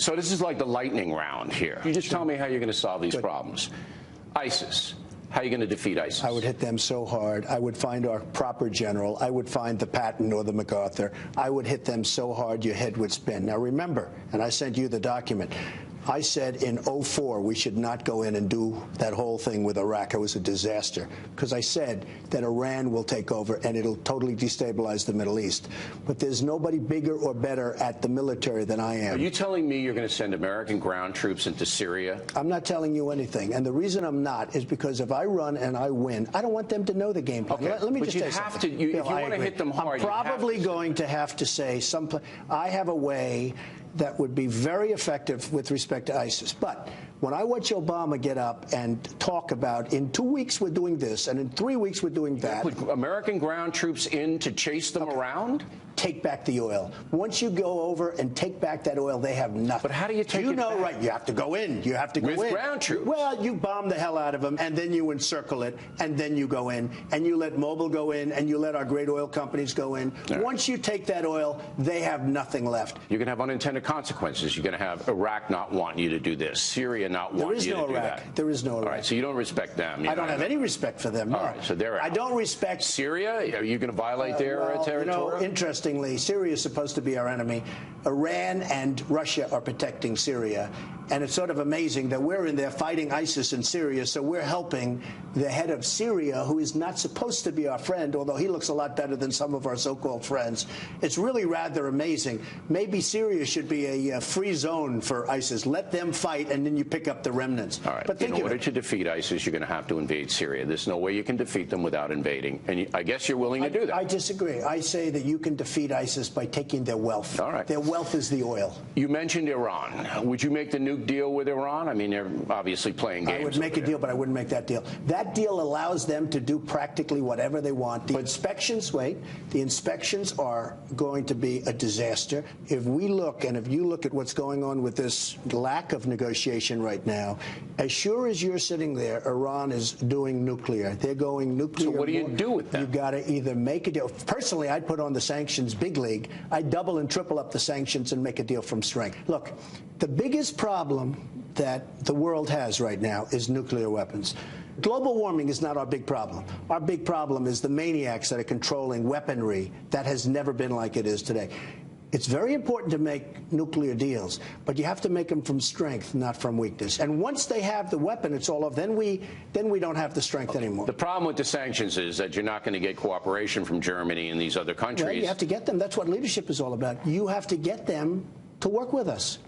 So this is like the lightning round here. You just tell me how you're going to solve these problems. ISIS. How are you going to defeat ISIS? I would hit them so hard. I would find our proper general. I would find the Patton or the MacArthur. I would hit them so hard your head would spin. Now remember, and I sent you the document, I said in 2004 we should not go in and do that whole thing with Iraq. It was a disaster because I said that Iran will take over and it'll totally destabilize the Middle East. But there's nobody bigger or better at the military than I am. Are you telling me you're going to send American ground troops into Syria? I'm not telling you anything. And the reason I'm not is because if I run and I win, I don't want them to know the game plan. Okay. Let me but just you say have something. to. If you Bill, want to hit them hard, I'm probably going to have to say something. I have a way that would be very effective with respect to ISIS. But when I watch Obama get up and talk about in 2 weeks we're doing this and in 3 weeks we're doing that. Put American ground troops in to chase them around? Take back the oil. Once you go over and take back that oil, they have nothing. But how do you take it back? Right, you have to go in. You have to go in. With ground troops? Well, you bomb the hell out of them, and then you encircle it, and then you go in, and you let Mobil go in, and you let our great oil companies go in. Right. Once you take that oil, they have nothing left. You're going to have unintended consequences. You're going to have Iraq not wanting you to do this, Syria not wanting you to do that. There is no Iraq. All right, so you don't respect them. I don't have any respect for them. No. All right, so they're out. I don't respect Syria. Are you going to violate their territory? You know, interestingly, Syria is supposed to be our enemy. Iran and Russia are protecting Syria. And it's sort of amazing that we're in there fighting ISIS in Syria, so we're helping the head of Syria, who is not supposed to be our friend, although he looks a lot better than some of our so-called friends. It's really rather amazing. Maybe Syria should be a free zone for ISIS. Let them fight, and then you pick up the remnants. All right. But in order to defeat ISIS, you're going to have to invade Syria. There's no way you can defeat them without invading. And I guess you're willing to do that. I disagree. I say that you can defeat ISIS by taking their wealth. All right. Their wealth is the oil. You mentioned Iran. Would you make the nuke deal with Iran? I mean, they're obviously playing games. I would make a deal, but I wouldn't make that deal. That deal allows them to do practically whatever they want. The inspections are going to be a disaster. If we look, and if you look at what's going on with this lack of negotiation right now, as sure as you're sitting there, Iran is doing nuclear. They're going nuclear. So what do you do with that? You've got to either make a deal. Personally, I'd put on the sanctions big league. I'd double and triple up the sanctions and make a deal from strength. Look, the biggest problem that the world has right now is nuclear weapons. Global warming is not our big problem. Our big problem is the maniacs that are controlling weaponry that has never been like it is today. It's very important to make nuclear deals, but you have to make them from strength, not from weakness. And once they have the weapon, it's all off. Then we don't have the strength anymore. The problem with the sanctions is that you're not going to get cooperation from Germany and these other countries. Well, you have to get them. That's what leadership is all about. You have to get them to work with us.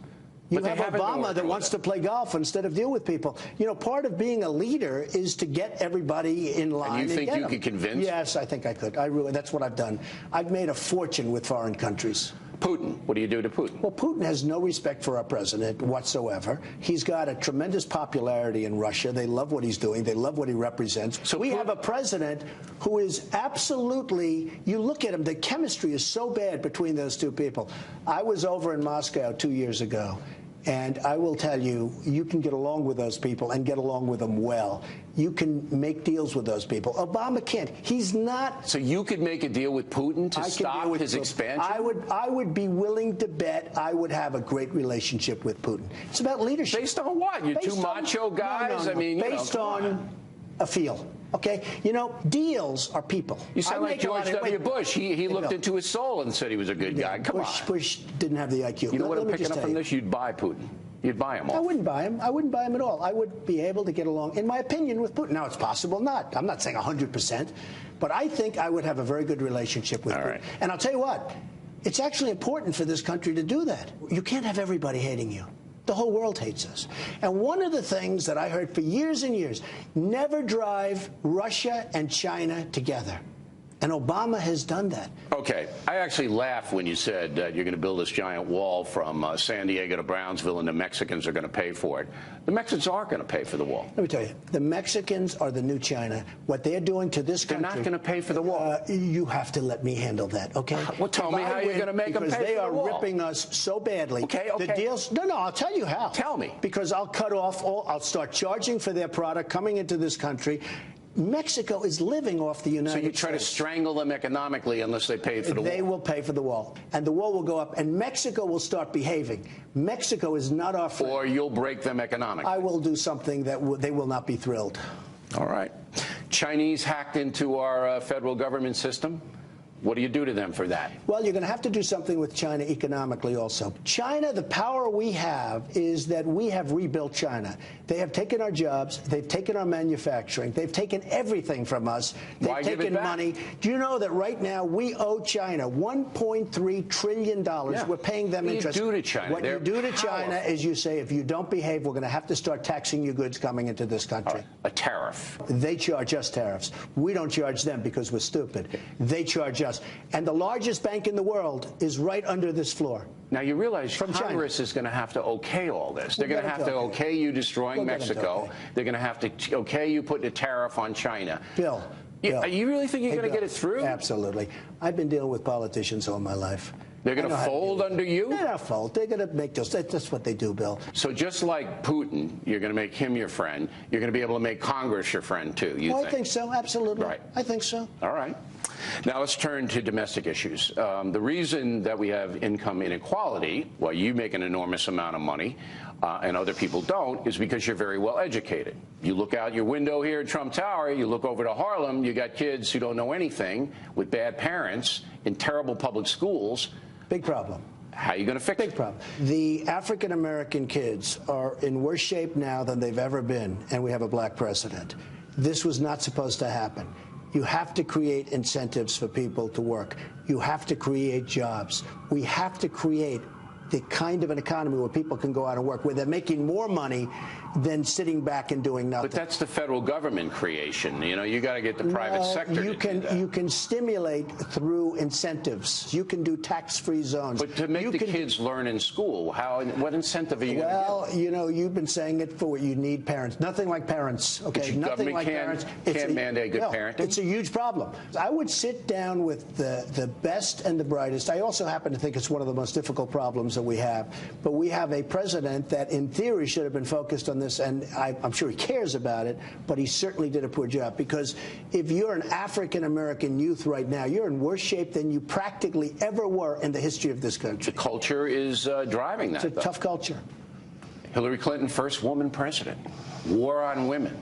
You have Obama that wants to play golf instead of deal with people. You know, part of being a leader is to get everybody in line. And you think you could convince? Yes, I think I could. That's what I've done. I've made a fortune with foreign countries. Putin. What do you do to Putin? Well, Putin has no respect for our president whatsoever. He's got a tremendous popularity in Russia. They love what he's doing. They love what he represents. So we have a president who is absolutely, you look at him, the chemistry is so bad between those two people. I was over in Moscow 2 years ago. And I will tell you, you can get along with those people and get along with them well. You can make deals with those people. Obama can't. He's not. So you could make a deal with Putin to stop his expansion? I would be willing to bet I would have a great relationship with Putin. It's about leadership. Based on what? You're two macho guys? No. I mean, based on a feel. Okay, you know, deals are people. You sound like George W. Bush. He looked into his soul and said he was a good guy. Come on. Bush didn't have the IQ. You know what I'm picking up from this? You'd buy Putin. You'd buy him off. I wouldn't buy him. I wouldn't buy him at all. I would be able to get along, in my opinion, with Putin. Now, it's possible not. I'm not saying 100%. But I think I would have a very good relationship with Putin. Right. And I'll tell you what, it's actually important for this country to do that. You can't have everybody hating you. The whole world hates us. And one of the things that I heard for years and years, never drive Russia and China together. And Obama has done that. Okay. I actually laughed when you said you're going to build this giant wall from San Diego to Brownsville and the Mexicans are going to pay for it. The Mexicans are going to pay for the wall. Let me tell you, the Mexicans are the new China. What they're doing to this country. They're not going to pay for the wall. You have to let me handle that, okay? Well, tell me how you're going to make them pay for the wall. Because they are ripping us so badly. Okay. The deals. No, I'll tell you how. Tell me. Because I'll cut off I'll start charging for their product coming into this country. Mexico is living off the United States. So you try to strangle them economically unless they pay for the wall. They will pay for the wall. And the wall will go up, and Mexico will start behaving. Mexico is not our friend. Or you'll break them economically. I will do something that they will not be thrilled. All right. Chinese hacked into our federal government system. What do you do to them for that? Well, you're going to have to do something with China economically also. China, the power we have is that we have rebuilt China. They have taken our jobs. They've taken our manufacturing. They've taken everything from us. They've taken money. Do you know that right now we owe China $1.3 trillion? Yeah. We're paying them interest. What do you do to China? What you do to China is you say, if you don't behave, we're going to have to start taxing your goods coming into this country. Right. A tariff. They charge us tariffs. We don't charge them because we're stupid. They charge us. And the largest bank in the world is right under this floor. Now, you realize Congress China is going to have to okay all this. They're going to have to okay you destroying Mexico. They're going to have to okay you putting a tariff on China. Bill. You really think you're going to get it through? Absolutely. I've been dealing with politicians all my life. They're going to fold under you? They're not fold. They're going to make those. That's what they do, Bill. So just like Putin, you're going to make him your friend. You're going to be able to make Congress your friend, too, you think? I think so. Absolutely. Right. I think so. All right. Now let's turn to domestic issues. The reason that we have income inequality, while you make an enormous amount of money and other people don't, is because you're very well educated. You look out your window here at Trump Tower, you look over to Harlem, you got kids who don't know anything with bad parents in terrible public schools. Big problem. How are you going to fix it? Big problem. The African-American kids are in worse shape now than they've ever been, and we have a black president. This was not supposed to happen. You have to create incentives for people to work. You have to create jobs. We have to create the kind of an economy where people can go out and work, where they're making more money than sitting back and doing nothing. But that's the federal government creation. You know, you got to get the private sector to do that. You can stimulate through incentives. You can do tax-free zones. But to make the kids learn in school, what incentive are you going to give? Well, you know, you've been saying it for what you need parents. Nothing like parents, okay? Nothing like parents. Can't mandate good parenting? It's a huge problem. I would sit down with the best and the brightest. I also happen to think it's one of the most difficult problems that we have. But we have a president that, in theory, should have been focused on this, and I'm sure he cares about it, but he certainly did a poor job. Because if you're an African-American youth right now, you're in worse shape than you practically ever were in the history of this country. The culture is driving that. It's a tough culture. Hillary Clinton, first woman president. War on women.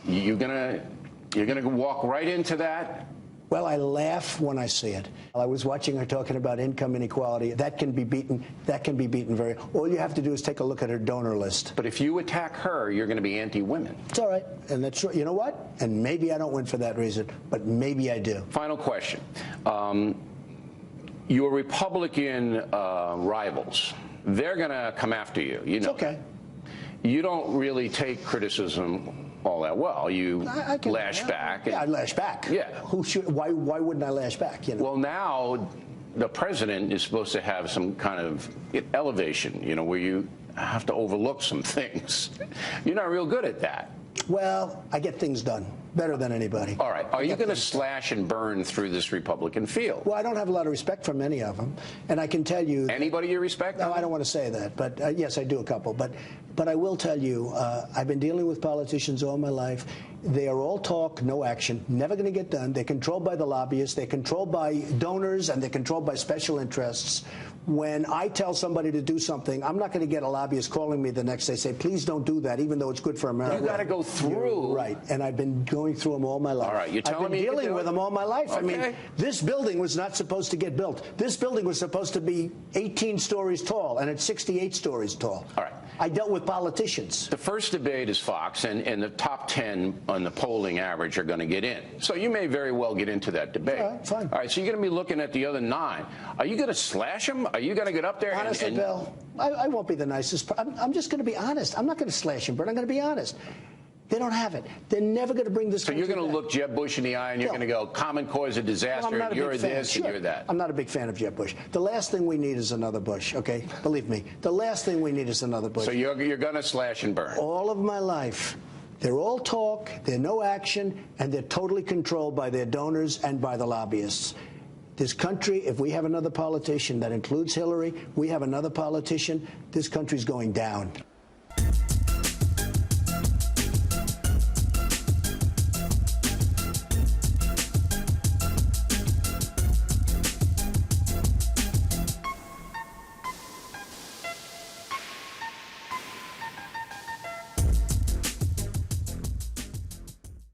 You're gonna walk right into that? Well, I laugh when I see it. I was watching her talking about income inequality. That can be beaten. That can be beaten very. All you have to do is take a look at her donor list. But if you attack her, you're going to be anti-women. It's all right, and that's you know what? And maybe I don't win for that reason, but maybe I do. Final question: your Republican rivals, they're going to come after you. You know. It's okay. You don't really take criticism all that well. You lash back. Yeah, I lash back. Yeah. Why wouldn't I lash back? You know? Well, now the president is supposed to have some kind of elevation, you know, where you have to overlook some things. You're not real good at that. Well, I get things done better than anybody. All right. Are you going to slash and burn through this Republican field? Well, I don't have a lot of respect for many of them, and I can tell you. Anybody you respect? No, I don't want to say that, but yes, I do a couple. But I will tell you, I've been dealing with politicians all my life. They are all talk, no action, never going to get done. They're controlled by the lobbyists. They're controlled by donors, and they're controlled by special interests. When I tell somebody to do something, I'm not going to get a lobbyist calling me the next day, say, please don't do that, even though it's good for America. You got to go through. You're right, and I've been going through them all my life. All right, you're telling me I've been dealing with them all my life. Okay. I mean, this building was not supposed to get built. This building was supposed to be 18 stories tall, and it's 68 stories tall. All right. I dealt with politicians. The first debate is Fox, and the top 10 on the polling average are going to get in. So you may very well get into that debate. All right, fine. All right, so you're going to be looking at the other 9. Are you going to slash them? Are you going to get up there Honestly, Bill, I won't be the nicest. I'm just going to be honest. I'm not going to slash him, but I'm going to be honest. They don't have it. They're never going to bring this country So you're going to back. look Jeb Bush in the eye, and you're going to go, common cause of disaster, and you're this and you're that. I'm not a big fan of Jeb Bush. The last thing we need is another Bush, okay? Believe me. The last thing we need is another Bush. So you're going to slash and burn. All of my life, they're all talk, they're no action, and they're totally controlled by their donors and by the lobbyists. This country, if we have another politician, that includes Hillary, we have another politician, this country's going down.